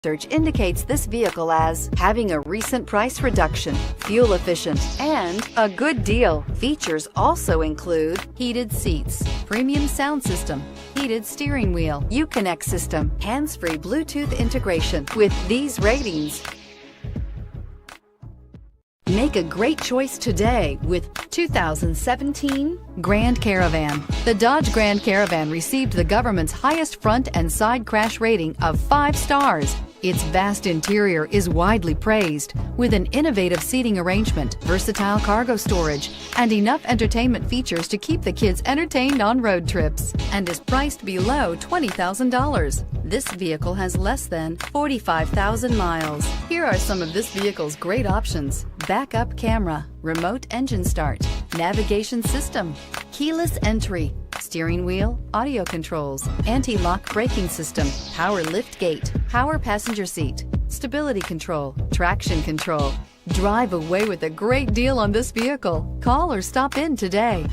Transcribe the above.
Research indicates this vehicle as having a recent price reduction, fuel efficient, and a good deal. Features also include heated seats, premium sound system, heated steering wheel, Uconnect system, hands-free Bluetooth integration. With these ratings, make a great choice today with 2017 Grand Caravan. The Dodge Grand Caravan received the government's highest front and side crash rating of 5 stars. Its vast interior is widely praised, with an innovative seating arrangement, versatile cargo storage, and enough entertainment features to keep the kids entertained on road trips, and is priced below $20,000. This vehicle has less than 45,000 miles. Here are some of this vehicle's great options: backup camera, remote engine start, navigation system, keyless entry, steering wheel audio controls, anti-lock braking system, power lift gate, power passenger seat, stability control, traction control. Drive away with a great deal on this vehicle. Call or stop in today.